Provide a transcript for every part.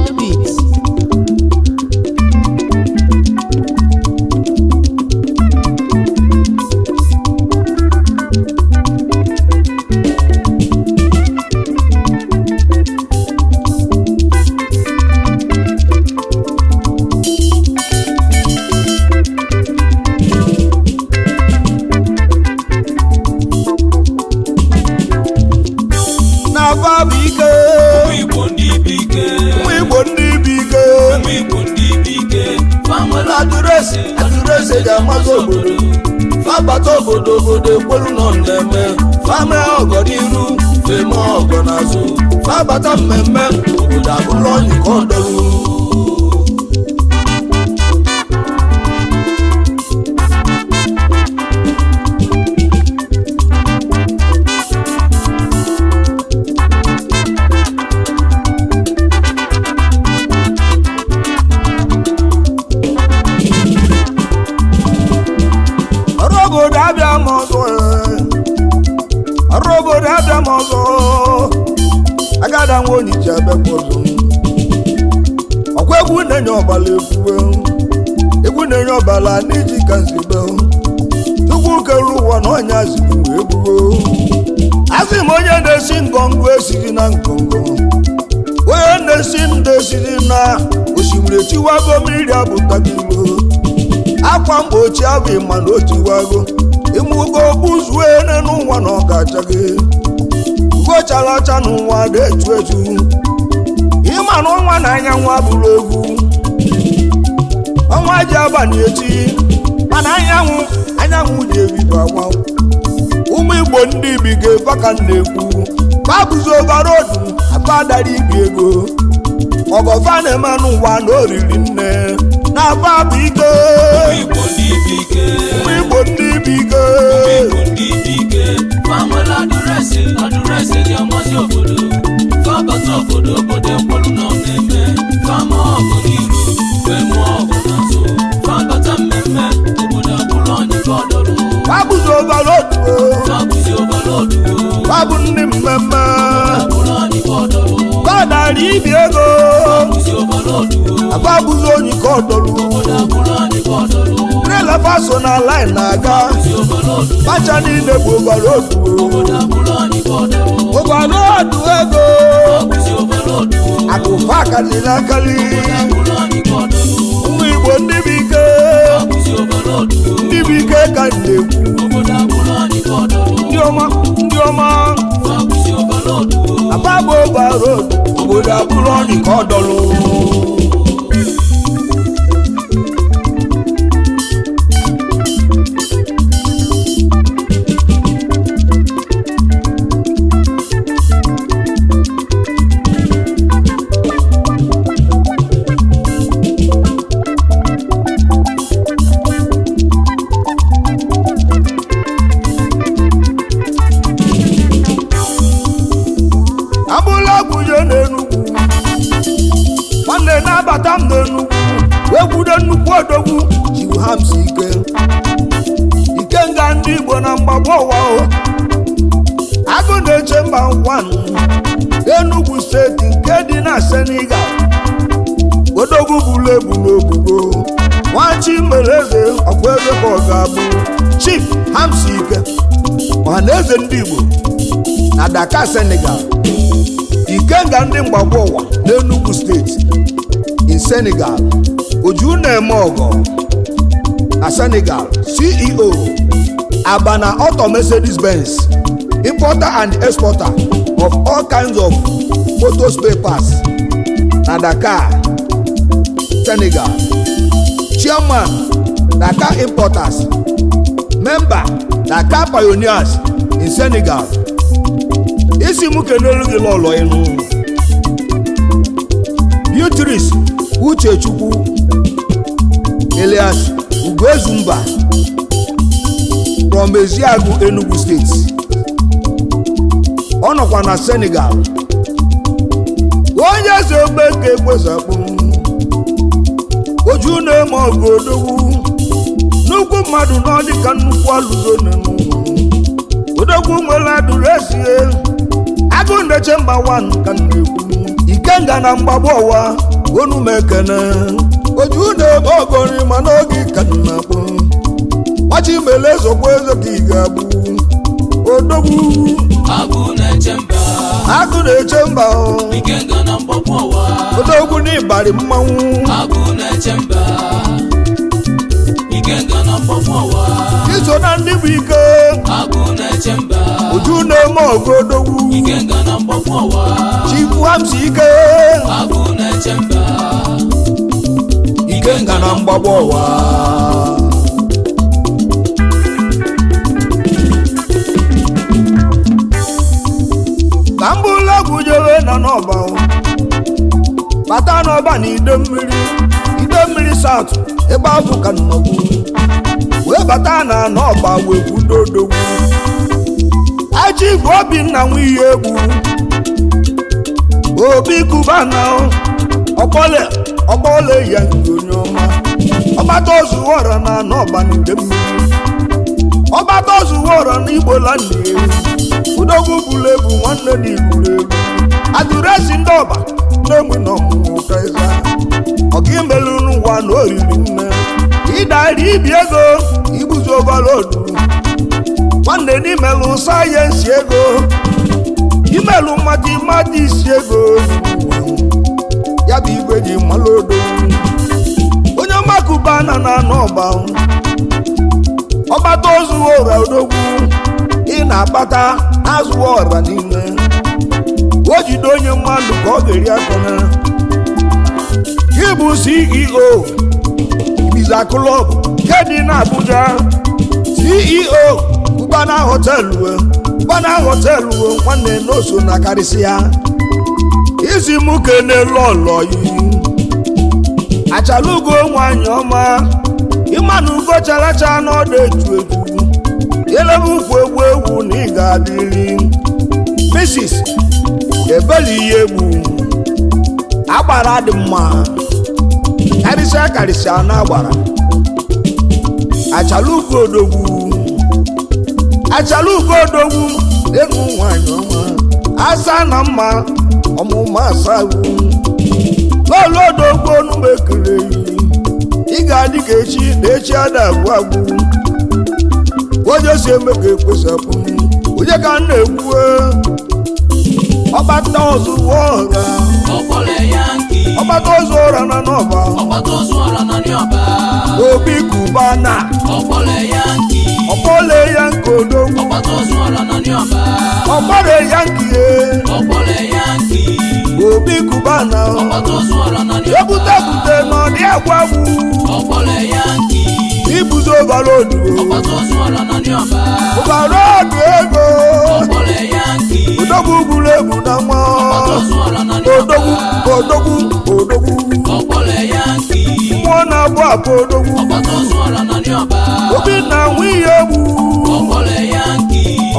on the beat. Adurese ga-amazi obodo fabata obodo ekwelu nọ na-eme fame ọgọ n'iru feme ọgọ n'azụ fabata mmemme obodo abụrụ onye ka ọdọrụ Agada nwa onye ji abịakwazo ọkwa egwu na-enye ọbala egwu na-enye ọbala n'iji ka nzibe Chukwu kere ụwa na ọnya ziri egwu asị m onye na-esi ngọngọ esighị na ngọngọ onye na-esi ndụ esighị na osimiri etiwago mmiri abụtagilo akwa mgbochi abụ ma na otiwago ịmụgo buzue n'ụwa na ọ ga-acha gị chara ọcha n'ụwa na-eju eju ịma na ọnwa na anyanwụ abụrụ egwu ọnwa ji abalị echi mana anyanwụ ji ebido agwa ụmụ Igbo ndị ibi ga-eba ka na-ekwu babụzi Obara odu abadara ibi ego ọgọfa na-eme n'ụwa na oriri nne na-aba bụ ike ụmụ Igbo ndị ibi ike adurese ji amazi obodo fabata obodo ekwelu nọ na-eme fama ọgụ n'iru feme ọgụ n'azụ fabata mmemme obodo abụrụ onye ka ọdọrụ babụzi Obara odu babụ ndị mmemme abụrụ onye ka ọdọrụ badara ibi ego ababụzi onye ka ọdọrụ obodo abụrụ onye ka ọdọrụ trela faso na line na-aga bacha niile bụ Obara odu ego akụfa akali n'akali ụmụ Igbo ndị bụ ike ka na-ekwu ndị ọma ababụ Obara odu obodo abụrụ onye ka ọdọrụ na-abata m n'Enugwu wee gwude nnukwu odogwu jiwu ha msi ike nga ndị Igbo na mgbagwo ụwa agụ na-eche mba nkwa Enugu steeti nke dị na Senegal odogwu bụrụ ebu n'obugo nwachi mere eze ọkwa eze ka ọ ga-abụ Chief Hamsike ọhaneze ndị Igbo na Dakar Senegal ikenga ndị mgbagwo ụwa n'Enugu steeti in Senegal Oju na-eme ọgọ na Senegal CEO Abana Auto Mercedes-Benz importer and exporter of all kinds of motor spare parts na Dakar Senegal Chairman Dakar Importers Member Dakar Pioneers in Senegal isi mụ kenelu gị lọlọ enu Beatrice Uchechukwu Elias Ugoezumba from Eziagu Enugu State ọ nọkwa na Senegal onye eze ogbe ka ekwesakpu Oju na-eme ọgụ odogwu nnukwu mmadụ nọ dịka nnukwu alụzo n'enu odogwu nwere adụrụ esie agụ ndeche mba 1 ka na-ekwu ikenga na mgbagbo ụwa onu m ekene oju na-eme ọgọrị ma n'oge ka nna kpụ machi mele zokwa eze ka ị ga-abụ odogwu agụ na-eche mba ikenga na mgbagbo ụwa odogwu n'ịbarị mmanwụ agụ na-eche mba ikenga na mgbagbo ụwa iso na ndị bụ ike agụ na-eche mba oju na-eme ọgụ odogwu ikenga na mgbagbo ụwa chikwu hamsi ike agụ na-eche mba ikenga na mgbagbo ụwa ka mbụla gụjewe na n'ọba bata n'ọba na ide mmiri south ebe afọ ka nnọgbu wee bata na n'ọba wee kwudodogwu aji bụ Obinna nwe ihe egwu obi kubana ọkpọle ya nke onye ọma ọgbata ozuwora na n'ọba na ide mmiri ọgbata ozuwora na Igbo land udogwu bụrụ ebu nwanne na iburu egwu adụresi ndị ọba n'egbe na ọmụmụ kaiza ọga imelu n'ụwa na oriri nne ịdari ibi ego ibuzo ovalodu nwanne n'imelu sayensị ego imelu mmadụ isi ego ya bụ igwe ji mmalụ onye ọmakụbana na n'ọba ọgbata ozuwora odogwu ị na-akpata azụwa ọra niile o jide onye mmadụ ka ọ ga-eri akọna gị bụ CEO Ibiza Club nke dị n'Abuja CEO Ubana họtelụ nwanne n'oso na karịsịa isi mụ kenelu ọlọyi achalugo nwanyị ọma ịma na ugo characha n'ọdụ eju elebu egwu na ị ga-adịrị Mrs. ebeli ihe egwu agbara dị mma karịsịa na agbara achalugo odogwu enu nwanyị ọma asa na mma ọmụma asawu lọlọdogwu onugbu ekele ị ga-adị ka echi na echi ada agwụ onye si eme ka ekwesapụ onye ka m na-ekwu ọgbata ozuwora na n'ọba obi kubana ọkpọle ya nke odogwu ọkpọle ya nke obi kubana ebute na ọdị agwagwu ibuzo ovalodu ovalodu ego odogwu buru ebu na nwa odogwu mmụọ na-abụ abụ odogwu Obinna nwe ihe egwu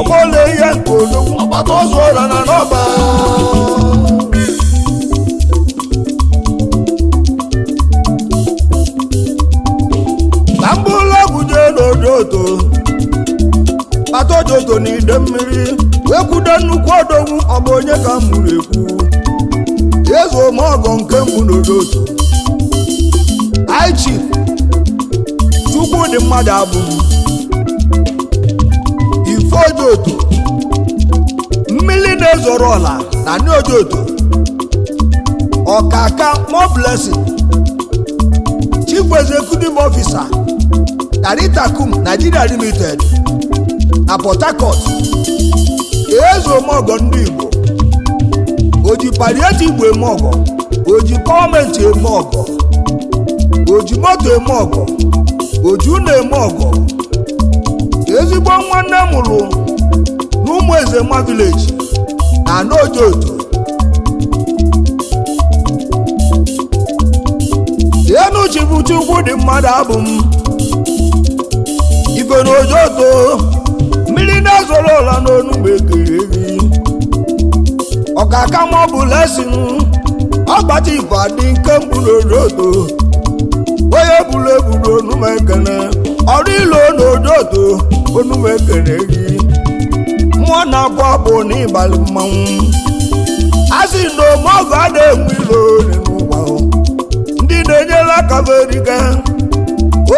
ọgbọle ya nke odogwu ọgbata ozuora na n'ọba ka mbụlụ ọgwụ jee n'ojoto kpata ojoto na ide mmiri wee kwudo nnukwu odogwu ọ bụ onye ka m mụrụ ekwu ezuo m ọgọ nke mbụ n'ojoto aichi chukwu dị mmadụ abụ ife ojoto mmiri na-ezoro ọla na ndị ojoto ọkaka more blessing chief executive officer Naritakum Nigeria Limited na Port Harcourt ezuomọgọ ndị Igbo oji palliative eme ọgọ oji gọọmenti eme ọgọ oji moto eme ọgọ oji ụlọ eme ọgọ ezigbo nwanne mụrụ n'ụmụ Ezema village na n'ojoto enuchi bụ chukwu dị mmadụ abụ m ife n'ojoto mmiri na-ezoro ụla n'onugbu egiri egi ọkaka ma ọ bụ lesin ọgbata ife adị nke mbụ n'ojoto onye buru ebu n'onume ekene ọrụ ilo n'ojoto onume ekene egi mmụọ na-abụ abụ n'ịbalị mmanwụ a sị na omeọgụ a na-enwe ilo n'ụwa ndị na-enyere aka verike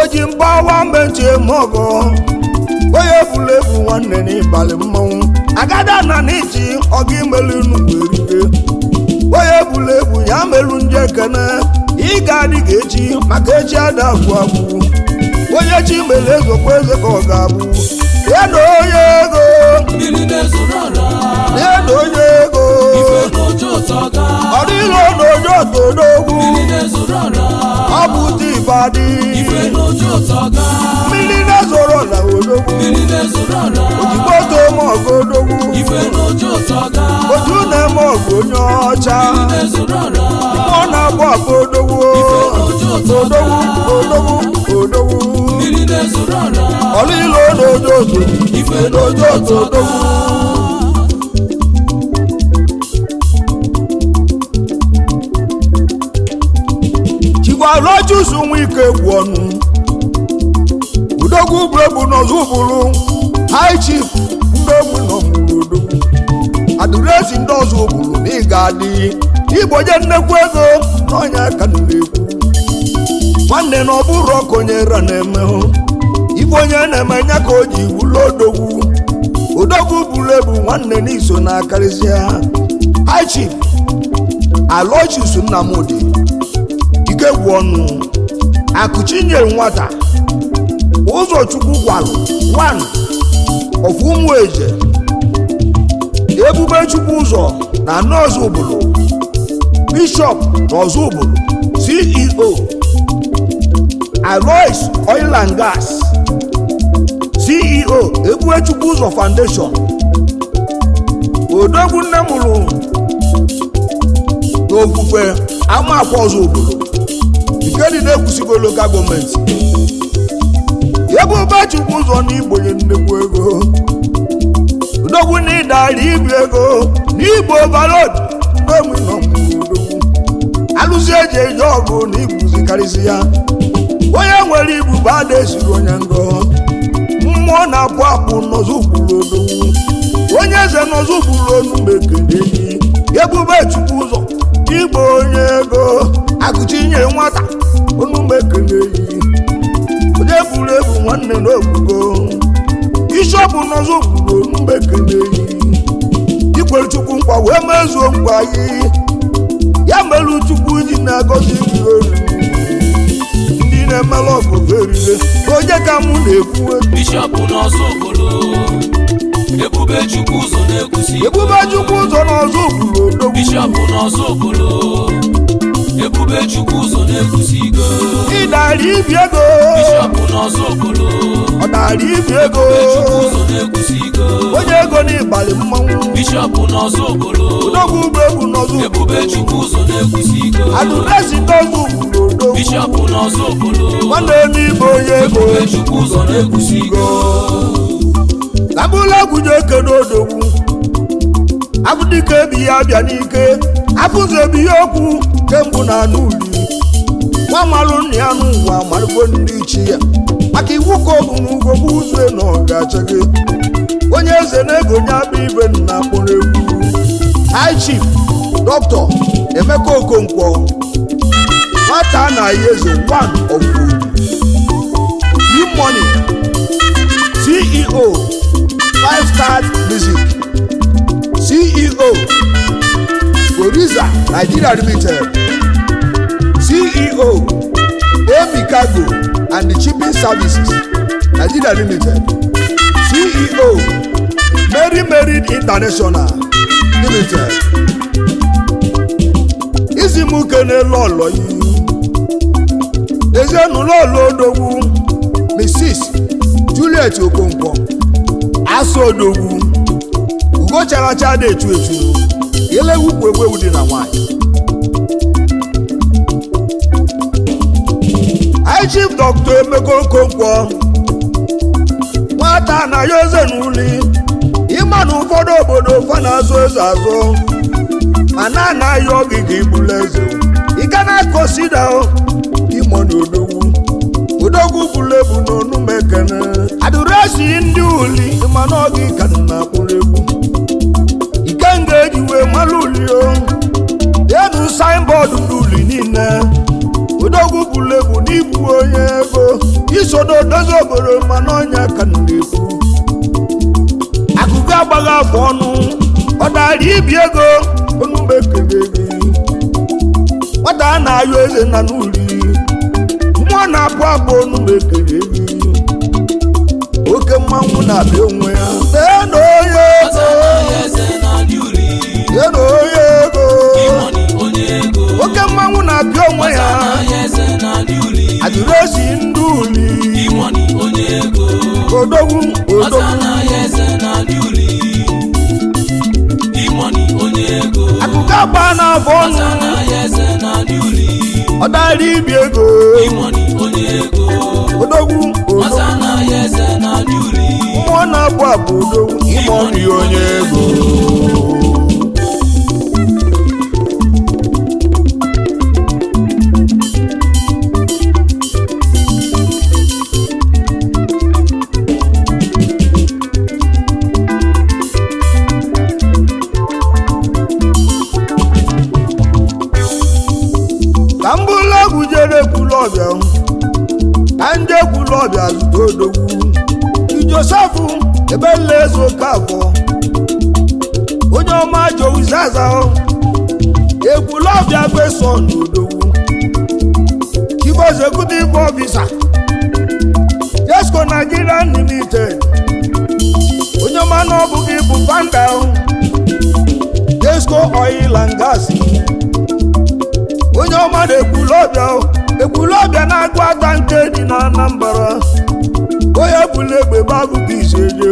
o ji mgbawa mmechi emeọgụ onye bụla egwu nwanne n'ịbalị mmanwụ agada na n'iji ọga imelu nnukwu erike onye bụla egwu ya melu ndị ekene ị ga-adị ga echi maka echi ada agwụ agwụ onye chi mere ezokwa eze ka ọ ga-abụ ya na onye ego ya na onye ego ọ dịla n'ojo otodogwu ọ bụ tibadị mmiri na-ezoro na odogwu ojigbo otu eme ọgụ odogwu otu na-eme ọgụ onye ọcha ọ na-agba ọgụ odogwu odogwu odogwu odogwu ọlịla n'ojo otu ife n'ojo otu odogwu chikwalochusu nwa ike egwu ọnụ udogwu bụregbu n'ọzọ ụbụrụ high chief ndogwu nọ mụrụ odogwu adụresi ndị ọzọ ụbụrụ na ị ga-adị igbo je nnekwu ego n'ọnya ka na-ekwu nwanne na ọ bụrụ ọkonyere na-emehụ ife onye na-eme nya ka o ji wụlụ odogwu bụrụ ebu nwanne n'iso na akarịsịa high chief aloysius nnamdị ike gwu ọnụ akụchi nyere nwata ụzọchukwu gwalụ 1 of ụmụeje ebube chukwu ụzọ na nọọsụ obodo bishọp n'ọzọ obodo CEO Alois Oil and Gas CEO ebube chukwu ụzọ Foundation odogwu nne mụrụ n'ofufe amakwa ọzọ obodo nke dị na-ekwusigo lokal gọọmenti ebube chukwu ụzọ na igbo nye nnekwu ego odogwu na ịdara ibi ego n'igbo balod n'omi nọ odogwu alụzi eji eji ọgụ na ibuzikarịsị ya onye nwere ibu bụ ada esiri onye ngọ mmụọ na-apụ apụ n'ọzọ ụkpụrụ odogwu onye eze n'ọzọ ụkpụrụ onu mekene enyi ebube chukwu ụzọ igbo onye ego akụchi nye nwata onu mekene enyi onye buru ebu nwanne n'ogbugo bishọpụ n'ọzọ ụkpụrụ onu mekene enyi ikwere chukwu nkwa wee mezuo nkwa gị ya merụ chukwu ji na-agọzi gị olu ndị na-emelụ ọgụ erire onye ka mụ na-ekwu bishọpụ n'ọzọ okolo ebube chukwu ụzọ na-ekwusi ebube chukwu ụzọ n'ọzọ okolo odogwu bishọpụ n'ọzọ okolo ebube chukwu ụzọ na-ekwusi ego ịdara ibi ego bishọpụ n'ọzọ okolo ọ dara ibi ego chukwu ụzọ na-ekwusi ego onye ego n'ịbalị mmanwụ bishọpụ n'ọzọ okolo odogwu bụ egwu n'ọzọ ebube chukwu ụzọ na-ekwusi ego adụresi n'ọzọ okolo odogwu bishọpụ n'ọzọ okolo nwanne n'igbo onye ego ebube chukwu ụzọ na-ekwusi ego kabụla egwu je ekene odogwu abụdike ebi ya bịa n'ike afụzụ ebi ya okwu kembụ na anụ uli nwa malụ nna ya n'ụwa marụgo ndị ichi ya maka iwu ka ogu n'ugwo bụ ụzọ na ọ ga-achaghị onye eze na-ego nye abụ ibe nna kpọrọ egwu high chief dọkịta Emeka Okonkwo nwata na-ayi eze 1 of E-Money CEO 5-Star Music CEO Goriza Nigeria Limited CEO Amy Cargo and the Shipping Services Nigeria Limited CEO Mary Married International Limited Izimuke n'ụlọ yi ezenụlọ odogwu Mrs. Juliet Okonkwo Aso odogwu ugo characha dị echu echu elewu kwegwewu dị na nwanyị High Chief Dr. Emeka Okonkwo nwata na ya eze n'uli ịma na ụfọdụ obodo fa na-azụ eze azụ ma na-anaghị ogige ibulu eze ị ga na-akọsida ịmọ na odogwu bulu ebu n'onu mekene adụresi ndị uli ịma na ogi ka na akpụrụ egwu ike nga ejiwe malụ uli ịbụ onye ego iso n'odozi obodo mana ọnya ka na-ekwu akụkọ agbaghị afọ ọnụ ọ dara ibi ego onugbu ekele gị nwata a na-ayọ eze na n'uri mmụọ na-apụ apụ onugbu ekele gị oke mmanwụ na-abịa onwe ya tee na onye ego tee na onye ego oke mmanwụ na-abịa onwe ya adịresi ndị uli odogwu akụkọ agba n'afọ ọnụ ọ dara ibi ego odogwu mmụọ na-abụ abụ odogwu imoni onye ego ka mbụlụ egwu jere ekwulu ọbịa ka ndị ekwulu ọbịa zụta odogwu ijosefu ebele eze oke afọ onye ọma jowizaza ekwulu ọbịa gbeso n'odogwu chief executive officer Jesco Nigeria Limited onye ọma na ọ bụghị bụ founder Jesco Oil and Gas onye ọma na-ekwulọbịa na-agụ ata nke dị na Anambra onye bụla egbe babụ ka iseje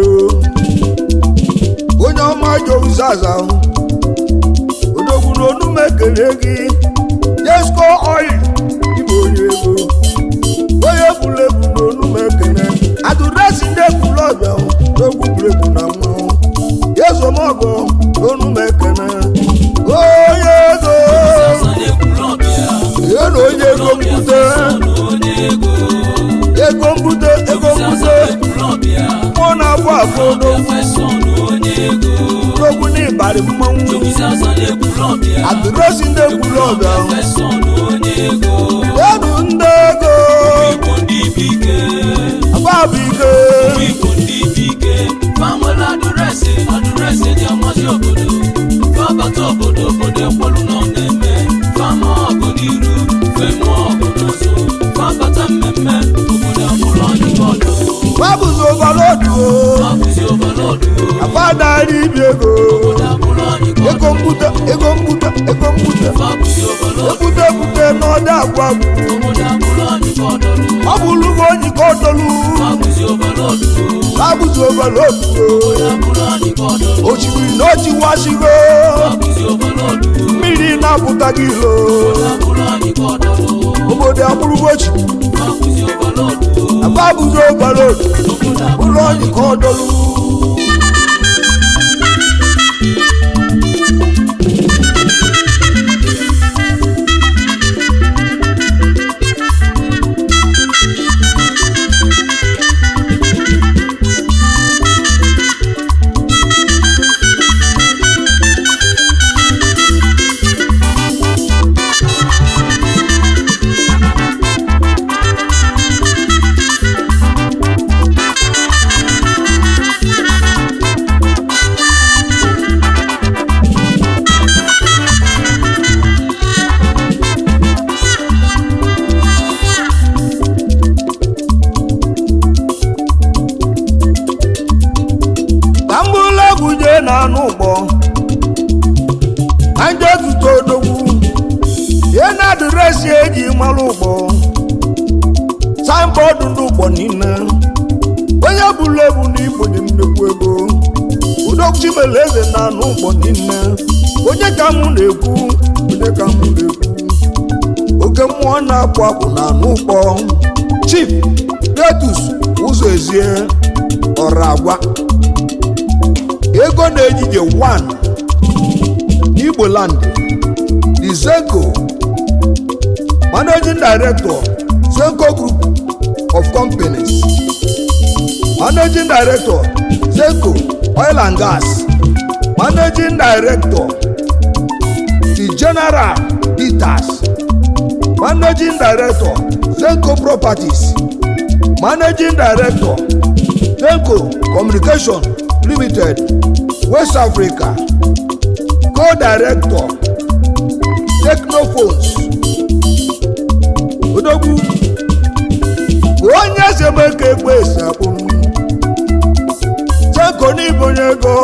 onye ọma jowizaza odogwu na onume ekele gị Jesco Oil ịbụ onye ego onye bụla egwu na onume ekele adụresi ndị ekwulọbịa n'ogwu bụregwu na mmanwụ ezomọgọ na onume ekele onye ego na onye ego mbute mmụọ na-abụ afọ n'ogwu n'ịbarị mmanwụ adịresi ndị ekwulọbịa enu ndị ego ababụ ike babụzi overload afadari ibi ego mbute ebute n'ọdị agwa ọ bụ lugo onyi ka ọdọlu babụzi overload osimiri na ochiwasigo mmiri na-apụtaghị ilo obodo akpụrụgbochi ababụzi overload ụlọ onyi ka ọdọlu na-anụ ụgbọ anje zụta odogwu ihe na adịresi eji mara ụgbọ signboard ndị ụgbọ niile onye bụla ebu na igbenye nnekwu ego udogwu Chimeleze na-anụ ụgbọ niile onye ka mụ na-ekwu oke mmụọ na-apụ apụ na-anụ ụgbọ Chief Detus ụzọ ezie ọra agwa ego na-ejije 1 Igbo land the Zenko Managing Director Zenko Group of Companies Managing Director Zenko Oil and Gas Managing Director the General Peters Managing Director Senko Properties, Managing Director Senko Communication Limited West Africa, Co-Director Technophones Odogwu onye semeke ekpesi akpụrụ Senko n'ibonye ego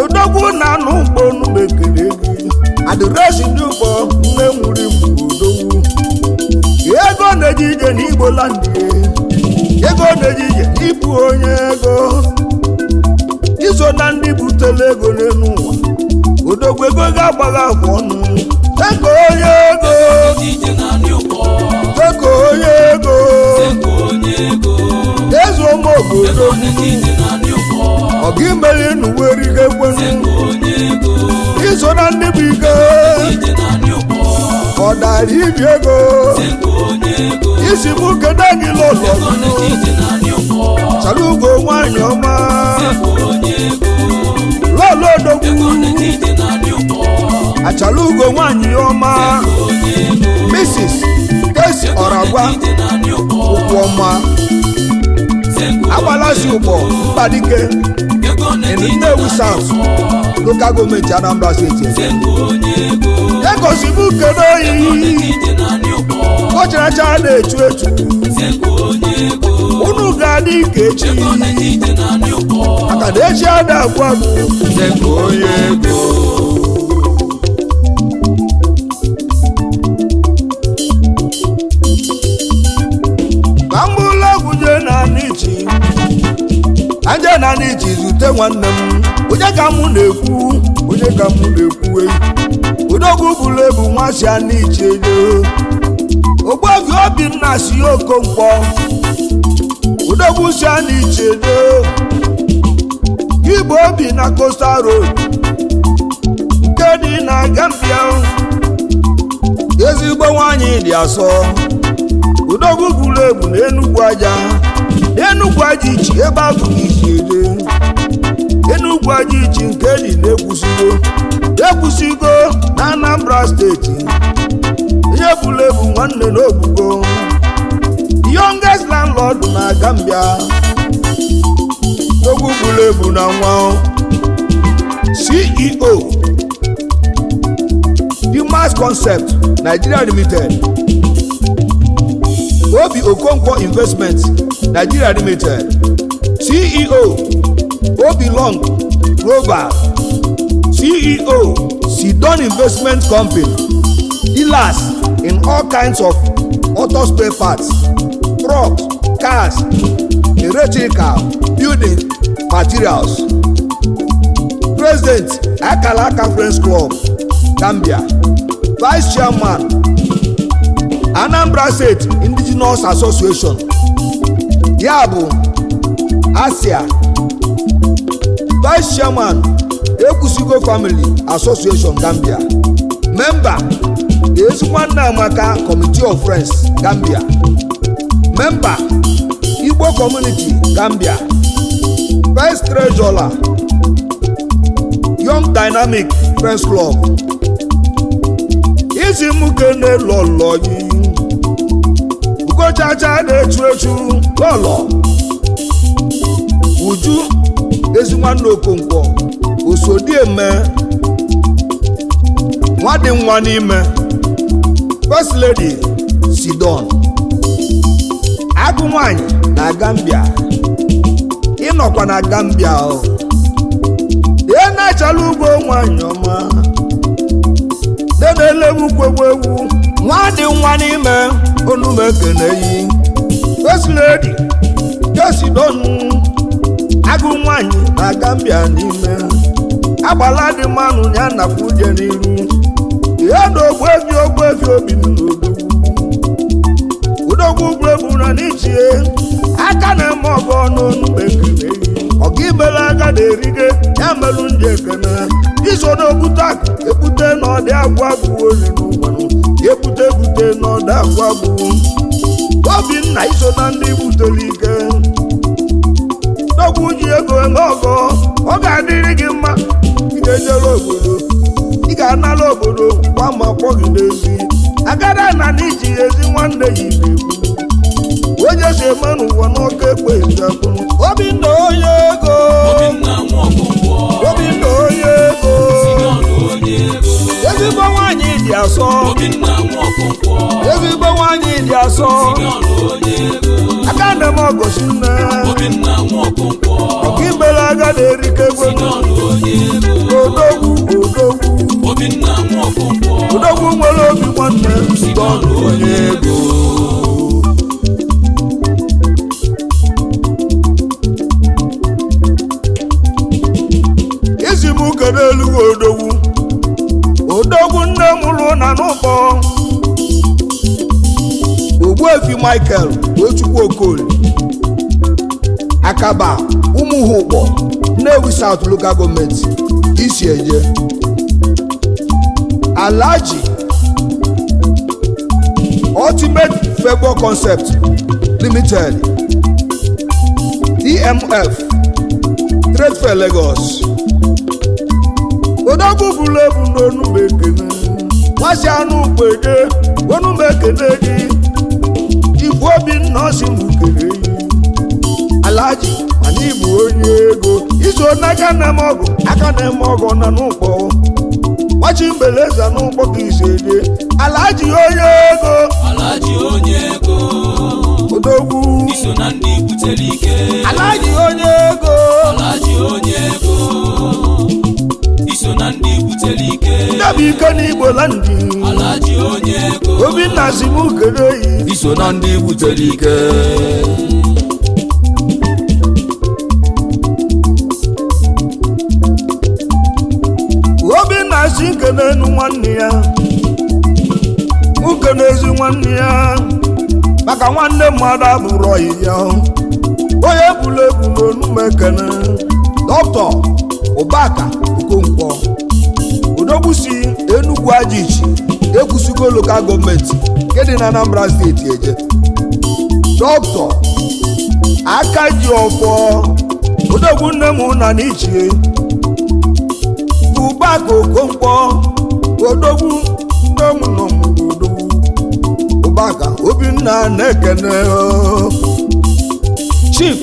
Odogwu na anụ ugbo n'ubekele gị adịrịsị ndị ugbo nne nwuri bụ Odogwu ego na-eji ije n'Igbo land ego na-eji ije n'ịbụ onye ego iso na ndị butere ego n'elu ụwa Odogwu ego ga-agbagha afọ ọnụ Senko onye ego Senko onye ego eze ụmụ obodo ọga imeri n'uwerigo ekwenu iso na ndị bụ ike ọ dara ibi ego isi mụ kede gị lọlọ Salugo nwanyị ọma lọlọ Odogwu Achalugo nwanyị ọma Mrs. Kesi Ọragwa Ụkwụọma agbalasi ụgbọ Mgbadike in Nnewi South Local Government Anambra State egosibu kedu oyi kọcharacha na-echu echu unu ga-adị ike echi maka na echi ada agwụ agwụ Senko onye ego ka mbụlọ ọgwụje na n'ichi anje na n'ichi zute nwanne m onye ka mụ na-ekwu Odogwu bụrụ ebu nwachi a n'ichi ego Ogbuefi Obinna si Okonkwo Odogwu si a n'ichi ego Igbo obi na Coastal Road nke dị na Gambia ezigbo nwanyị dị asọ Odogwu bụrụ ebu na Enugu aja ichi ebe abụ isi ede Enugu aja ichi nke dị na-ekwusigo na Anambra steeti ihe bụrụ ebu nwanne n'obugo youngest landlord na Gambia Odogwu bụrụ ebu na nwa CEO Dimas Concept Nigeria Limited Obi Okonkwo Investment Nigeria Limited CEO Obi Long Global CEO Sidon Investment Company dealers in all kinds of auto spare parts, trucks, cars, electrical, building materials. President Akalaka Friends Club Gambia, Vice Chairman Anambra State Indigenous Association Yabu Asia, Vice Chairman Ekusigo Family Association Gambia, Member Ezekwanna Amaka Committee of Friends Gambia, Member Igbo Community Gambia, Vice Treasurer Young Dynamic Friends Club. Isi mukene lọlọ yi ugochacha na-echu echu lọlọ Uju Ezinwanna Okonkwo Osodieme nwadị nwa n'ime First Lady Sidon agụ nwanyị na Gambia ịnọkwa na Gambia na-achala ugbo nwanyị ọma na-elewu egwu nwadị nwa n'ime onumekene First Lady Sidon agụ nwanyị na Gambia n'ime agbala dị mmanụ ya nakwa uje n'iru ya na Ogbuefi obi Odogwu bụrụ na n'ichie aka na-eme ọgọ n'onumekene ọga imere Agada erige ya merụ ndị ekene iso n'ogbute akụ ebute na ọdị agwụ agwụ oli n'ụgbanụ ebute na ọdị agwụ agwụ Obinna iso na ndị butere ike Odogwu ji ego eme ọgọ ọ ga-adịrị gị mma ị ga-ejere obodo ị ga-anara obodo kwa ma kpọgide ezi Agada na n'iji ezi nwanne ya ibe onye si eme n'ụwa n'ọka ekpe eziakwụrụ Obinna onye ego Obinna Nwaokongwo Obinna onye ego ezigbo nwaanyị dị asọ Obinna Nwaokongwo ezigbo nwaanyị dị asọ aka nne m ọgọsi nne Obinna Nwaokongwo ọkaibere agada erike egwego odogwu Obinna Nwaokongwo odogwu nwere obi nwanne Sigọnụ onye ego isi m kere elugo odogwu nne mụrụ na n'ụkpọ Ogbuefi Michael Ochukwu Okoli Akaba Ụmụhụkpọ Nnewi South Local Government isi eje Alhaji Ultimate Favour Concept Limited DMF Trade Fair Lagos odogwu bụrụ ebu n'onu mekene nwasị anụ ukpede onu mekene gị Igbo Obinna ọsị m kere yi Alhaji mana Igbo onye ego iso n'aka na-eme ọgụ na n'ụkpọ gbachi mbeleza n'ụkpọ ka iseje Alhaji onye ego odogwu iso na ndị butere ike Alhaji onye ego iso na ndị butere ike ndebe ike n'Igbo landị Alhaji onye ego Obinna si m kere yi iso na ndị butere ike Obinna si nkene enu nwanne ya nkene ezi nwanne ya maka nwanne mmadụ abụrụ ọyị ya onye bụrụ ebu n'onu mekene Dr. Ụbaka Okonkwo odogwu si Enugu Ajichi ekwusigo lokal gọọmenti nke dị na Anambra steeti eje Dr. Akajiọfọ odogwu nne m na n'ichie Ụbaka Okonkwo odogwu nne m nọ mụrụ odogwu Ụbaka Obinna na-ekene Chief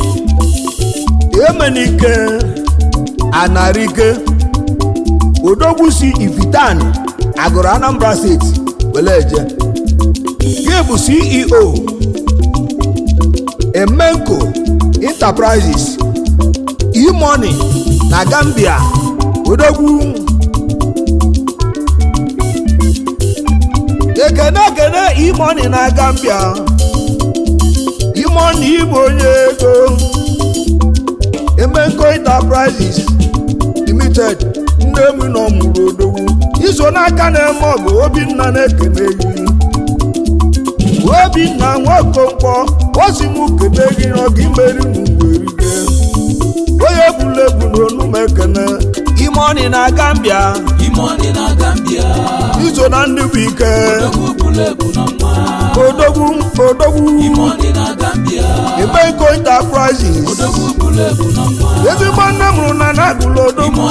Emenike Anarike odogwu si Ifitani agụrụ Anambra steeti weleje gị bụ CEO Emenco Enterprises E-Money na Gambia odogwu ekene E-Money na Gambia E-Money Igbo onye ego Emenco Enterprises Limited nne m nọ mụrụ odogwu iso n'aka na-eme ọgụ Obinna na-ekene gị Obinna Nwaokongwo osi m kene gị n'ọgụ imeri n'uwerige onye bụrụ ebu n'onu mekene E-Money na Gambia iso na ndị bụ ike odogwu Emenco Enterprises ezigbo nne mụrụ na na-agụlụ odogwu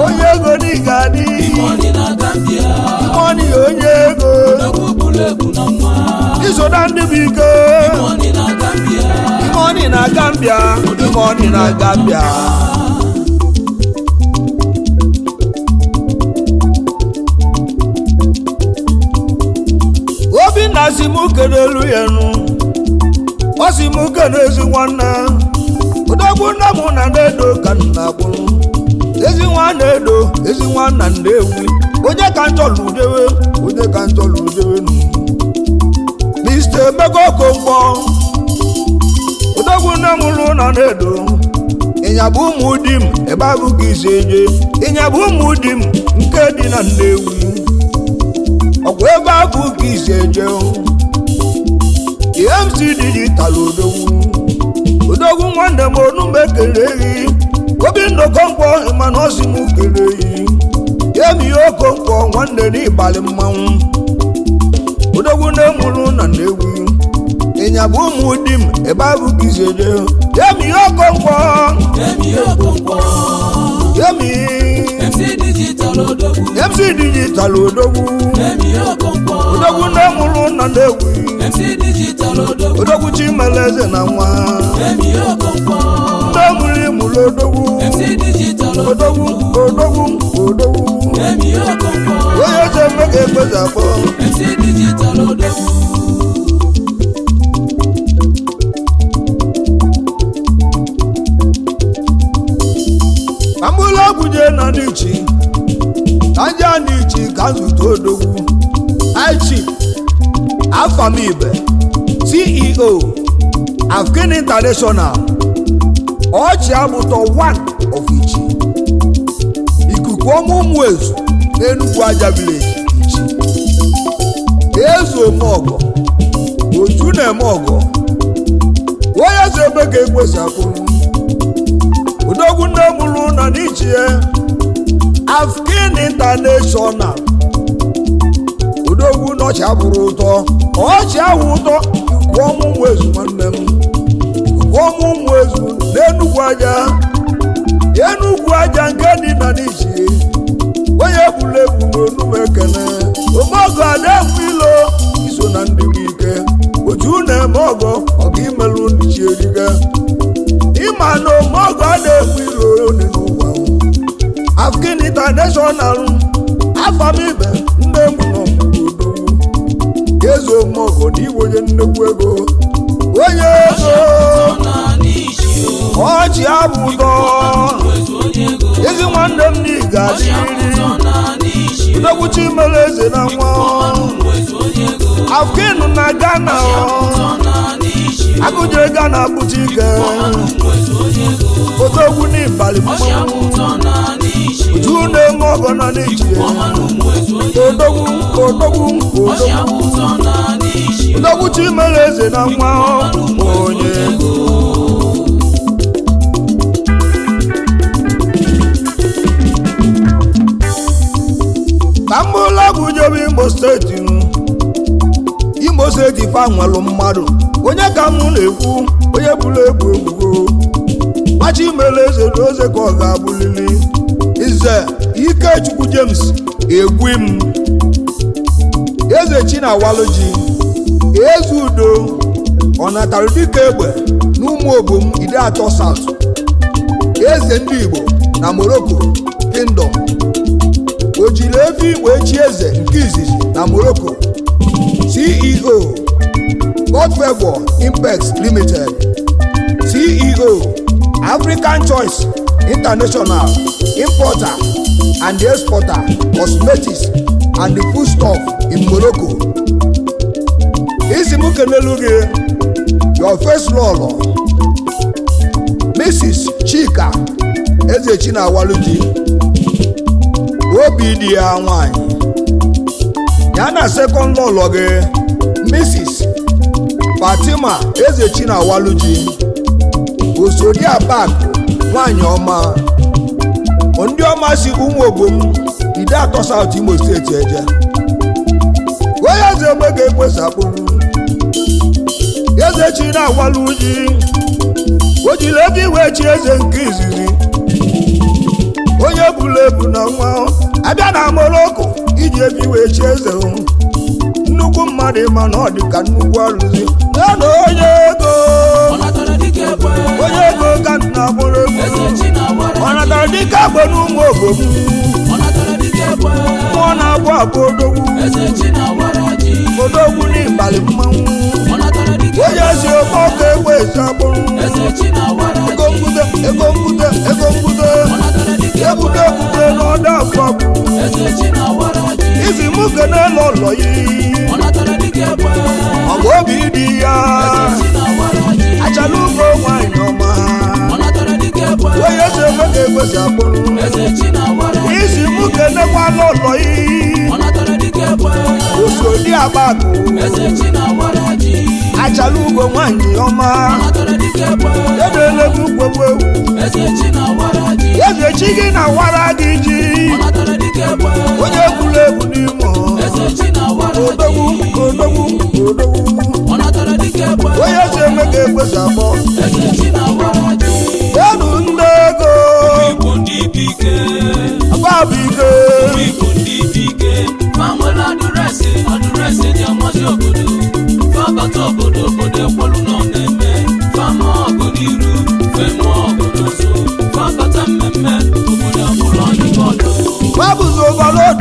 onye ego n'ịga adị E-Money onye ego iso na ndị bụ ike E-Money na Gambia E-Money na Gambia Obinna si m kene elu ya nụ ọ si m kene ezi nwanne odogwu nna m na na-edo ka nna gbụrụ ezi nwanna Nnewi onye ka nchọlụ udewe nụ Mr. Emeka Okonkwo odogwu nne m lụ na na-edo ịnyabụ ụmụ di m ebe abụ ka isi eje ịnyabụ ụmụ di m nke dị na Nnewi ọkwa ebe abụ ka isi eje MC Digital odogwu nwanne m onu m ekele gị Obinna Okonkwo mana ọ sị m kele gị Emi Okonkwo nwanne n'ịbalị mmanwụ odogwu na-emụrụ na Nnewi ịnyabụ ụmụ di m ebe abụ ka isi eje Emi Okonkwo MC digital odogwu odogwu nne mụrụ nna na-ewu odogwu Chimeleze na nwa nne mụrụ ịmụrụ odogwu onye eze eme ga-ekpezi akpọ amụla ọgwụje na n'ichi anja n'ichi ka nzute odogwu aichi afamibe CEO Afghan International ọchị abụtọ 1 of Ichi ikuku ọma ụmụezu n'Enugu Aja Village Ichi ezu ome ọgọ oju na-eme ọgọ onye eze ebe ga-ekwesị akpụrụ odogwu nne mụrụ na n'ichie Afghan International odogwu n'ọchị abụrụ ụtọ ọchị ahụ ụtọ ikuku ọma ụmụezu nwanne m ikuku ọma ụmụezu n'Enugu Aja nke dị na n'ichie onye bụrụ egwu n'onume ekene omeọgọ adekwu ilo iso na ndị bụ ike oju na-eme ọgọ ọga imelụ n'ichi eriga ịma na omeọgọ adekwu ilo one n'ụwa Afghan International afamibe nne m nọ odogwu ezo omeọgọ na iwe onye nnekwu ego onye ego ọchị abụ ụtọ ezi nwanne m na ị ga-adịrịrị odogwu Chimeleze na nwa Afghan na Ghana agụjere Ghana bụcha ike odogwu n'ịbalị mmanwụ uju na-eme ọgọ na n'ichie odogwu Chimeleze na nwa onye ego ka mbụla gụjebe Imo steeti fa nwelụ mmadụ onye ka mụ na-ekwu onye bụrụ egwu egwugo Chimeleze na oze ka ọ ga-abụlili Ize Ikechukwu James Egwim eze Chinawaloji eze udo ọ natara dịka egbe n'ụmụ obom ide atọ South eze ndị Igbo na Morocco Kingdom o jiri efi Igbo echi eze nke izizi na Morocco CEO God Favor Impex Limited CEO African Choice International Importer and Exporter Cosmetics and the foodstuff in Morocco. Isi m kelelu gị your first lolo Mrs. Chika Eze Chinawaloji obi dị ya nwanyị ya na second lolo gị Mrs. Fatima Eze Chinawaloji osodi abakụ nwanyị ọma ndị ọma si ụmụ obom ide atọ South Imo steeti eje onye eze egbe ga-ekwesa akpụrụ eze Chinawaloji o jiri ebe iwe chi eze nke izizi onye bụrụ ebu na nwa abịa na Morocco iji ebe iwe chi eze nnukwu mmadụ ma na ọ dị ka nnukwu arụzi ya na onye ego ka nna mụrụ egwu ọ natara dike agbe n'ụmụ obom mmụọ na-abụ abụ odogwu n'ịbalị mmanwụ onye ezi oke ọka egbe ezi akpụrụ ego mbute n'ọdọ afọ izi mụ kene n'ụlọ ya ọ bụ obi dị ya achala ugbo nwanyị ọma onye ezi ebe ga-ekwesị akpụrụ izi mụ kenekwa n'ụlọ ya osodi abakụ achala ugbo nwanyị ọma edelegwu kwekwe eze chi gị na wara gị ji onye bụrụ ebu n'ime odogwu onye ezi eme ga-ekwesị akpọ enu ndị ego ababụ ike na-emezi obodo fabata obodo ekwelu nọ na-eme fama ọgụ n'iru femu ọgụ n'azụ fabata mmemme obodo abụrụ anyị ọdụ Babuzi overload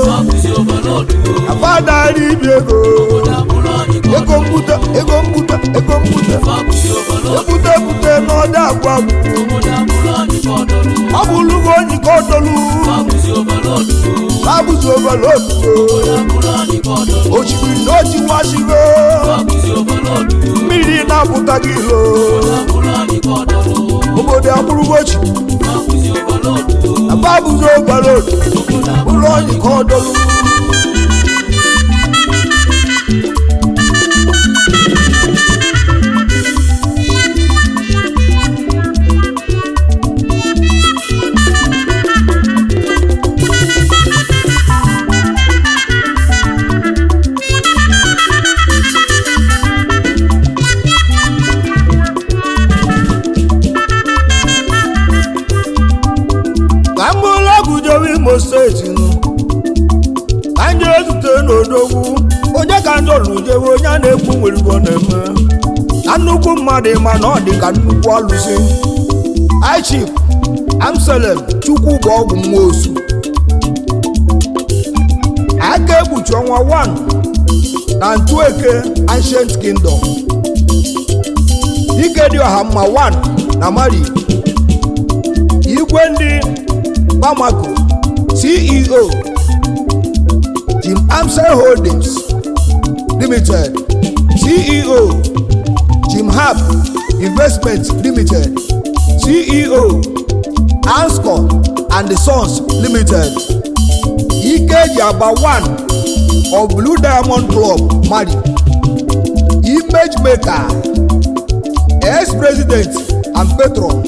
fabụzi overload afadari ibi ego obodo abụrụ anyị ego mbuta fabụzi overload ebute n'ọdị agwa obodo abụrụ anyị ọdọrụ ọ bụ lugo onye ka ọdọlu fabụzi overload Babuzi overload obodo abụrụ anyị ọdọrụ osimiri na ojiwashigo fabụzi overload mmiri na-apụtaghị ilo obodo abụrụ anyị ọdọrụ obodo abụrụgochi fabụzi overload Babuzi overload ụlọ onye ka ọdọlu ka mbụlụ ọgụjewe Imo steeti nụ ka nje ezute n'odogwu onye ka ndị ọrụ jewe onye a na-ekwu nwere igbo na-eme na nnukwu mmadụ ma na ọ dị ka nnukwu alụsị Chief Amselem Chukwu bụ ọgwụ nwa osu aka ekpuchi ọnwa 1 na Ntueke Ancient Kingdom Dike dị ọha mma 1 na Mari igwe ndị Bamako CEO Jim Amsel Holdings Limited CEO Jim Hab Investment Limited CEO Anscom and the Sons Limited Ikeji Aba 1 of Blue Diamond Club Mali Image Maker Ex-President and Patron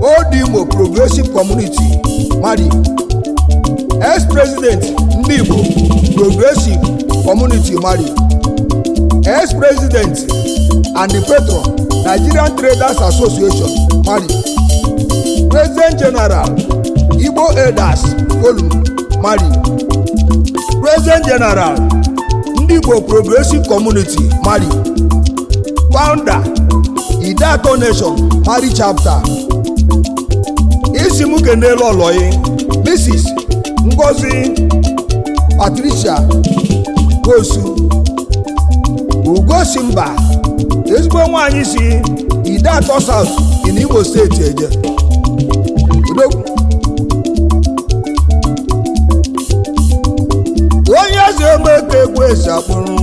Old Igbo Progressive Community Mali Ex-President Ndị Igbo Progressive Community Mali Ex-President and the Patron Nigerian Traders Association Mali President General Igbo Elders Forum Mali President General Ndị Igbo Progressive Community Mali Founder Idato Nation Mali Chapter isi m kenelu ọlọyi Mrs. Ngozi Patricia Gosu Ugosimba ezigbo nwaanyị si Idato South in Imo steeti eje Odogwu onye eze eme ka egwu esi akpụrụ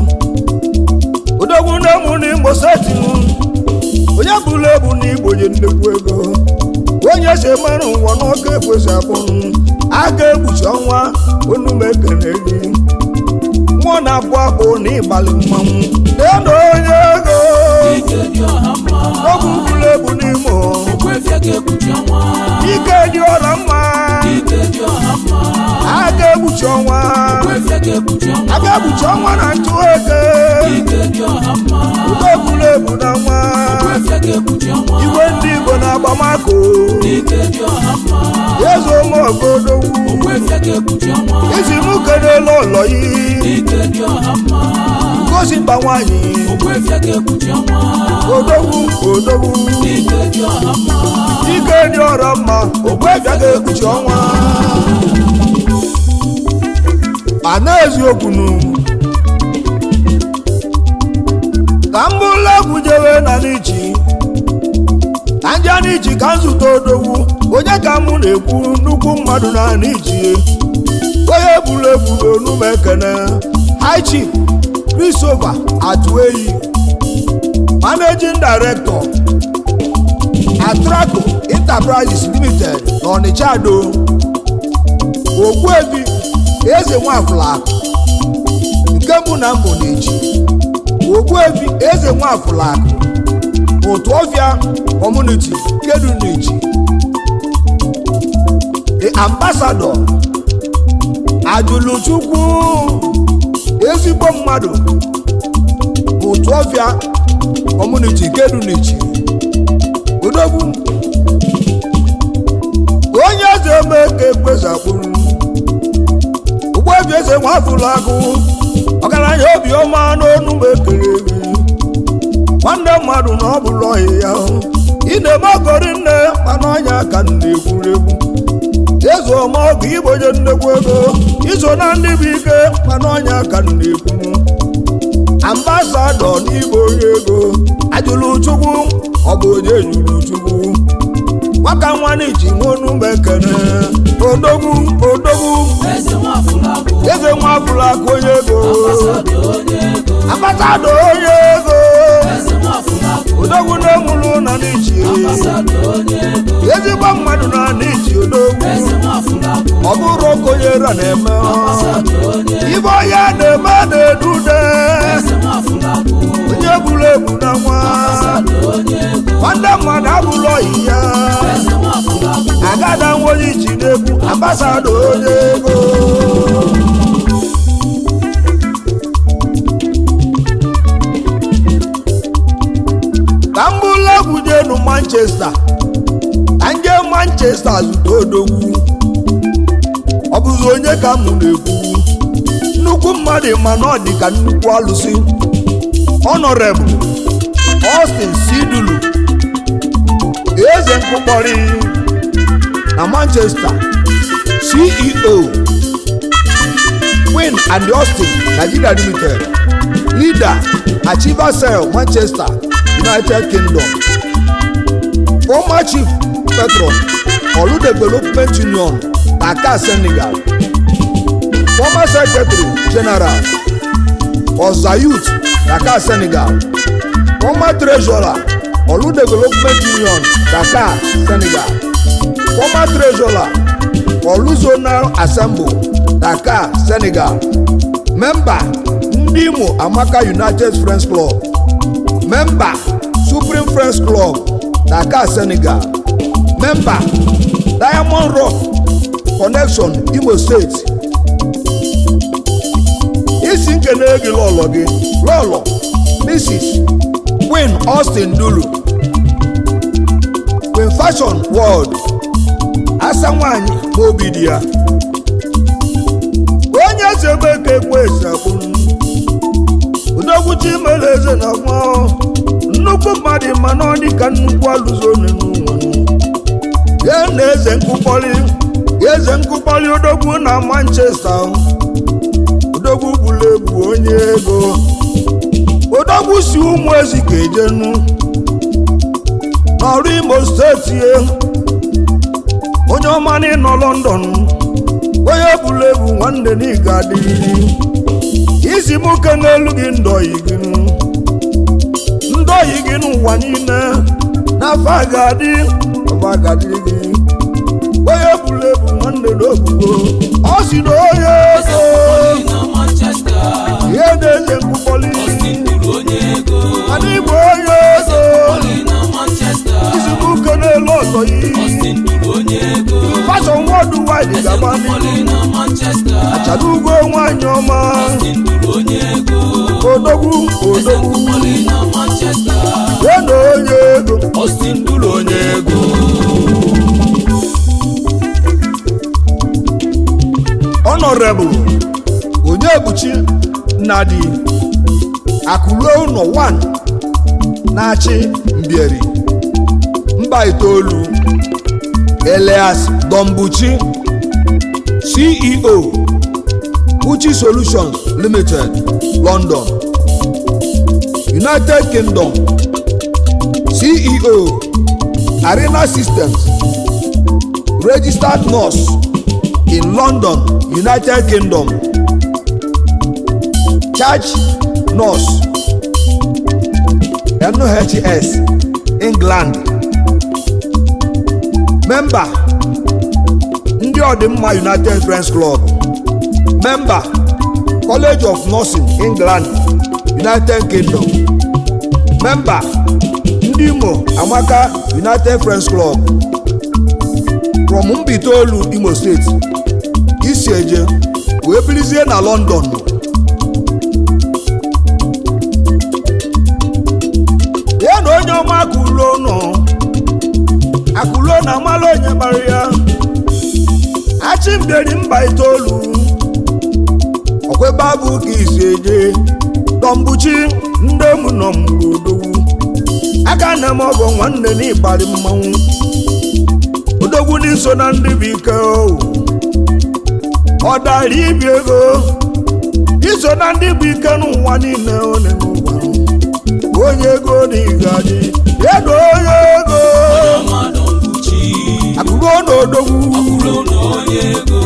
Odogwu na-emu n'Imo steeti onye bụrụ ebu na Igbo ji nnukwu ego onye si mara ụwa n'ọka ekwesị akpụrụ aga ekpuchi ọnwa onume ekene gị mmụọ na-abụ abụ na ịgbalị mmanwụ na onye ego ọgwụ bụrụ ebu n'Imo ike dị ọra mma aga ekpuchi ọnwa na Ntueke udo bụrụ ebu na nwa igwe ndị Igbo na agbamako eze ụmụogodogwu isi m kelele ụlọ yi gosi mba nwanyị odogwu ike dị ọra mma ogwefịa ga-ekpuchi ọnwa ma na-eziokwu ka m bụrụ egwu jewe na n'ichi ka nje n'ichi ka nzute odogwu onye ka mụ na-ekwu nnukwu mmadụ na n'ichi onye buru ebu onume ekene High Chief Christopher Atueyi Managing Director Atraco Enterprises Limited na Ọnịcha Do Ogbuebi Eze Nwafụlakụ nke mbụ na mbụ na-echi Ogbuebi Eze Nwafụlakụ Otuofia Community Kedu na-echi The Ambassador Ajuluchukwu ezigbo mmadụ Otuofia Community Kedu na-echi Odogwu onye eze eme ka ekweza kpụrụ Ogbuebi Eze Nwafụlakụ ọgaranya obiọma n'onu m ekele gị nwanne mmadụ na ọ bụrụ ọhị ya ị na-eme ọgọrị nne mana ọnya ka m na-egwuregwu ezu ọma ọgụ ibonye nnekwu ego iso na ndị bụ ike mana ọnya ka m na-ekwu ambasadọ n'igbo onye ego ajụlụ chukwu ọ bụ onye jụrụ chukwu nwaka nwanne ji nwonu m ekele odogwu eze nwa afụlakụ onye ego ambasadọ onye ego odogwu na-emulu na n'ichi ezigbo mmadụ na n'ichi odogwu ọ bụrụ okonyera na-eme ibe ọya na-eme na-edude onye buru ebu na nwa nwanne mmadụ abụrụ ọyị ya agada nwoye ji n'egwu ambasadọ onye ego ka m bụrụ egwu jenu Manchester ka nje Manchester zụta odogwu ọ bụzi onye ka m na-ekwu nnukwu mmadụ mana ọ dị ka nnukwu alụsị Honorable Austin Sidulu eze nkụkpọrị na Manchester CEO Queen and Austin Nigeria Limited leader Achiever Cell Manchester United Kingdom former chief patron Olu Development Union Dakar Senegal former secretary general Ozayut Dakar Senegal former treasurer Olu Development Union Dakar Senegal former treasurer Olu Zonal Assembly Dakar Senegal member Ndị Imo Amaka United Friends Club member Supreme Friends Club Dakar Senegal member Diamond Rock Connection Imo State isi nkene gị lọlọ gị lọlọ Mrs. Queen Austin Dulu Queen Fashion World asa nwanyị n'obi dị ya onye eze ebe ka ekwe esabụ odogwuchi mere eze na nwa nnukwu mmadụ mana ọ dị ka nnukwu alụzo n'ụwa ya na eze nkụkpọrị odogwu na Manchester odogwu bụrụ ebu onye ego odogwu si ụmụ ezi ka ejenu n'ọrụ Imo steeti onye ọma n'ịnọ London onye bụrụ ebu nwanne n'iga adịrịrị isi m oke n'elu gị ndọyi gị n'ụwa niile n'afọ agadị gị onye bụrụ ebu nwanne n'obugo ọ si na onye ego ihe na-eze nkụkpọrị mana ịbụ onye ego isi m oke n'elu ọzọ yi Fashion Worldwide gaba achara ugwo nwanyị ọma odogwu ya na onye ego onye ego Honorable Onyebuchi Nnadi Akụluo ụlọ 1 na-achị Mbieri mba itoolu Elias Dombuchi CEO Uchi Solutions Limited London United Kingdom CEO Arena Systems Registered Nurse in London United Kingdom Charge Nurse NHS England member Ndị Ọdịmma United Friends Club member College of Nursing England United Kingdom member Ndị Imo Amaka United Friends Club from Mbitolu Imo State isi eje wee bilizie na London ya na onye ọma akụlo na amala onye mara ya achị Mbieri mba itoolu okwe babu ka isi eje tọmbuchi ndị mụ nọ mgbe odogwu aka na m ọgọ nwanne n'ịkparị mmanwụ odogwu n'iso na ndị bụ ike ọ dara ibi ego iso na ndị bụ ike n'ụwa niile one n'ụwa onye ego na ịgaji ego onye ego akụrụ na odogwu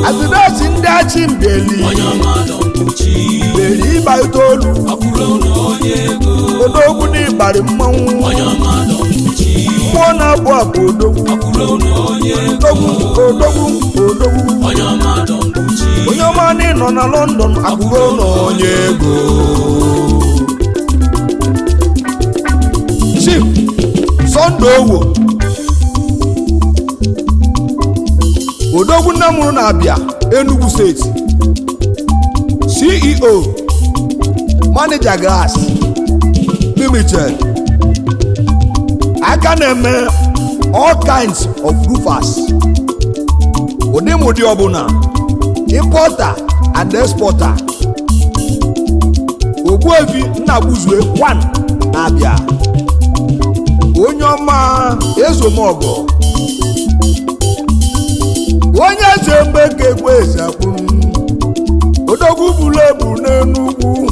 azụdasi ndị achị mbeli beri ịba itoolu odogwu na ịbarị mmanwụ mmụọ na-abụ abụ odogwu onye ọma na ịnọ na London akụrụ na onye ego Chief Sunday Owo odogwu nne mụrụ na-abịa Enugu steeti CEO Manager Gas Limited aka na-eme all kinds of roofers ụdị ọbụla importer and exporter Ogbuefi Nnagbuzue 1 na-abịa onye ọma ezomọgọ onye eze mgbe ka ekwe eze akpụrụ odogwu buru ebu n'Enugwu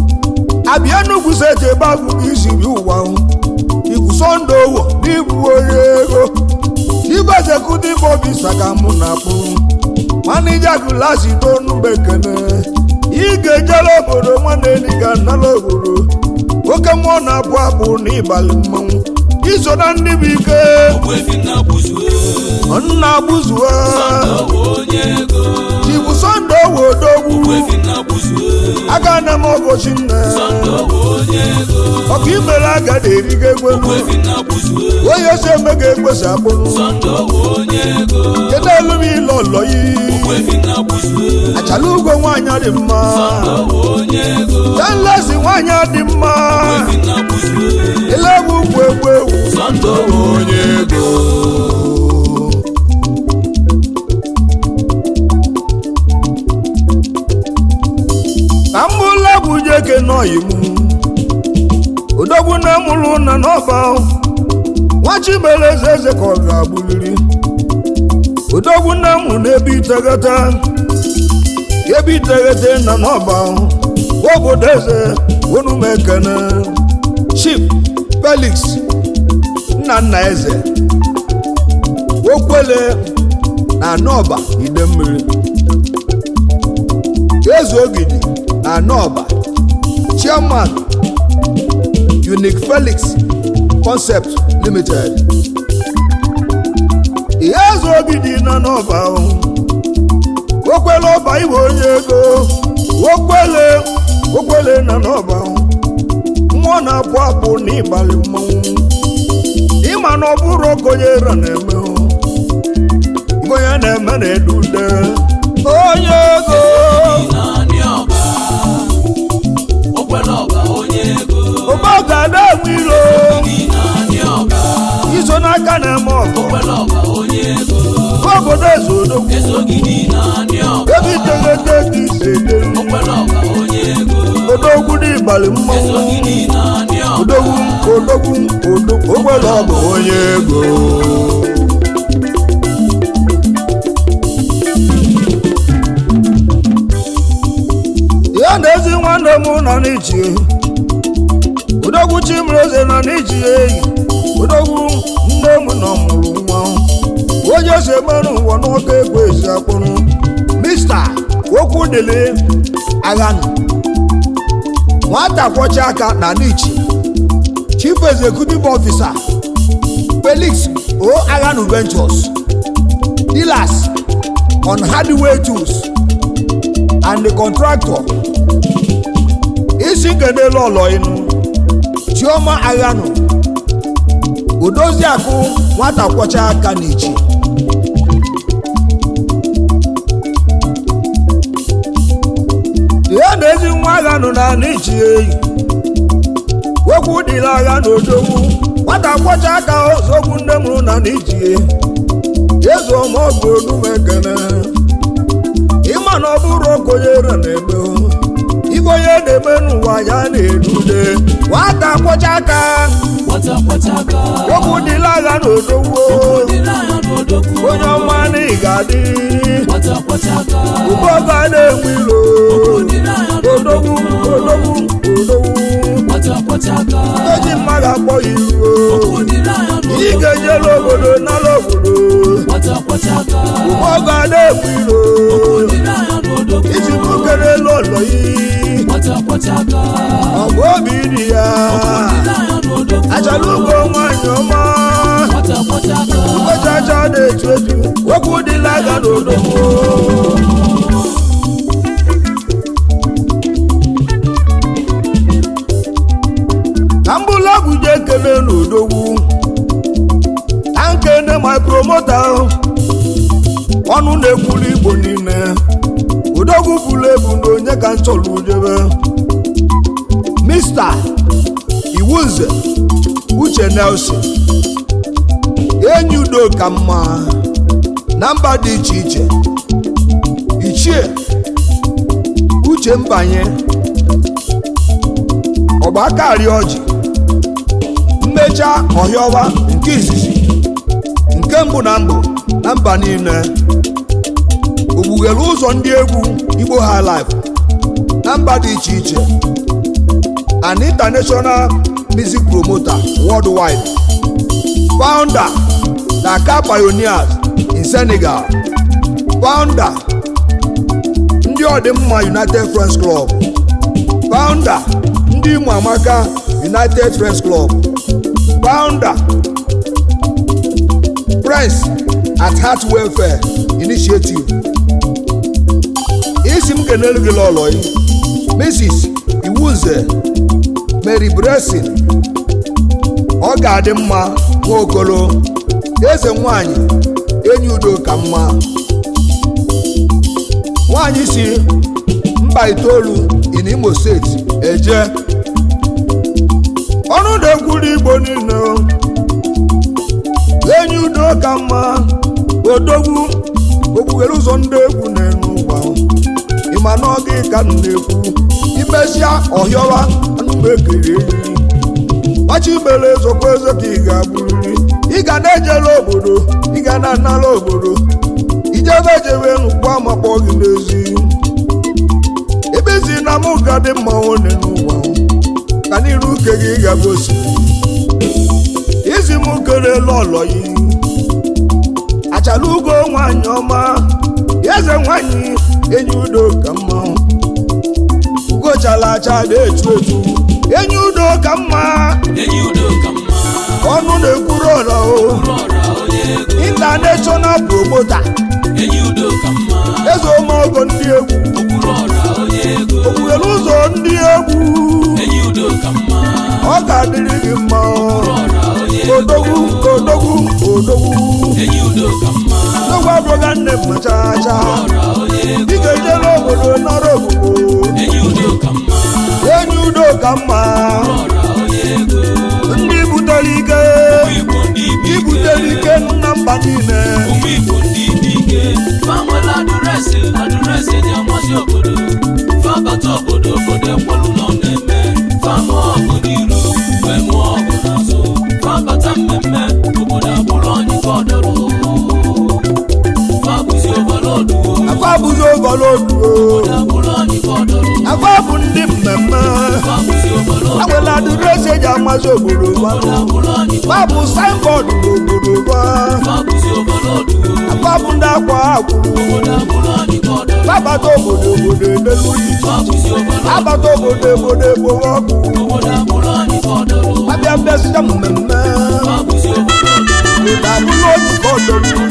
abịa Enugu steeti ebe agụ isi bi ụwa ibu Sunday Owo n'ibu onye ego Chief Executive Officer ka mụ na-akpụrụ Manager Glassy Tonu Bekene ị ga-ejere obodo nwanne dị ga nala obodo oke mmụọ na-apụ apụ n'ịbalị mmanwụ iso na ndị bụ ike Nnagbuzue Chief Sunday Owo odogwu aka na m ọgọchi nne ọka imere Agada erigo egwelu onye ose eme ga-ekwesị akpụrụ kedu elu m ile ọlọ yi achala ugo nwaanyị dị mma tenlesi nwaanyị dị mma ilegbu ugwu egwu onye ego ka mbụla bụ jeke n'oyi m odogwu na mụrụ na n'ọba nwachibere eze ka ọ ga-agbụrịrị odogwu na mụ n'ebe iteghete na n'ọba obodo eze onumekene Chief Felix nna eze okwele na n'ọba Idemmiri eze ogidi na n'ọba Chairman Unique Felix Concept Limited eze ogidi na n'ọba okwele ọba iwe onye ego okwele na n'ọba mmụọ na-apụ apụ n'ịbalị mmanwụ ịma na ọ bụrụ okonyere na-eme onye na-eme na-edude onye ego Agada ilo iso n'aka na-eme ọgụ obodo eze odogwu ebe iteghete ka ise odogwu n'ịbalị mmanwụ odogwu ogbele ọgụ onye ego ya na ezi nwanne m nọ n'ichi odogwu Chimreze na n'iji eyi odogwu nne m nọ mụrụ nwa onye si emerụ ụwa n'ọka ekwe ezi akpụrụ Mr. Okwudili Aganu nwata kwọcha aka na n'ichi Chief Executive Officer Felix O Aganu Ventures dealers on hardware tools and the contractor isi kedele ọlọ inu Chioma Aganu Odoziakụ nwata kwọcha aka n'ichi ya na ezi nwa Aganu na n'ichi eyi Okwudili Aganu odogwu nwata kwọcha aka ozogwu nne mụrụ na n'ichi ezu ọmọgụ onumekene ịma na ọ bụrụ okonyere na-eme ife onye na-eme n'ụwa ya na-erude nwata kwọcha aka okwu dịla agha n'odogwu onye ọma na ị ga-adị ụbọga na-enwe ilo odogwu eji mmadụ akpọ ya iruo ị ga-ejela obodo n'ala obodo ụbọga na-enwe ilo iji bukere elu ụlọ yi ọgụ obi dị ya achala ugo nwanyị ọma ụbọchacha na-eju eju okwu dịla aga n'odogwu ka mbụlọgwụ ji ekele n'odogwu na nkene ma promota ọnụ na-ekwuru Igbo niile odogwu bụrụ ebu na onye ka nchọrọ ujebe Mr. Iwuze Uche Nelson enyi udo ka mma na mba dị iche iche Ichie Uche Mbanye ọgbakari ọjị mmecha ọhịọwa nke izizi nke mbụ na mba niile ogbughere ụzọ ndị egwu Igbo High Life na mba dị iche iche an international music promoter worldwide founder Dakar Pioneers in Senegal founder ndị ọdịmma United Friends Club founder ndị Imo Amaka United Friends Club founder Friends at Heart Welfare Initiative isi m kenelu gị lọlọ Mrs. Iwuze Mary Blessing ọ ga-adị mma Nwaokolo eze nwanyị enyi udo ka mma nwanyị si mba itoolu in Imo State eje ọnụ na-ekwuru Igbo niile enyi udo ka mma odogwu ogbughere ụzọ ndị egwu na-enu ụwa ịma na ọ gị ka na-ekwu imesịa ọhịọwa anụmekere enyi gbachibere ezokwa eze ka ị ga-abụrịrị ị ga na-ejere obodo ị ga na-anara obodo ijebe ejebe n'ụkpọ amakpọ gị n'ezi ebezi na mụ ga dị mma one n'ụwa ka n'iru uke gị ga-gosi izi m kelele ọlọ yi achala ugo nwanyị ọma eze nwanyị enyi udo ka mma ugochara acha na-echu echu enyi udo ka mma ọnụ na-ekwuru ọra o international promoter eze omeogo ndị egwu okwughere ụzọ ndị egwu ọ ga-adịrị gị mma odogwu abụrụga nne m machacha ị ga-ejere obodo nọrọ obodo enyi udo ka mma ndị butere ike na mba niile abụzi overload agwa bụ ndị mmemme agwela adịrịsị eji amazi obodo gwa bụ signboard n'obodo gwa agwa bụ ndị akwa akwụrụ abata obodo edelu abata obodo egbowe ọkụ abịa bịasịa mmemme abụla ojikọ ọdọrụ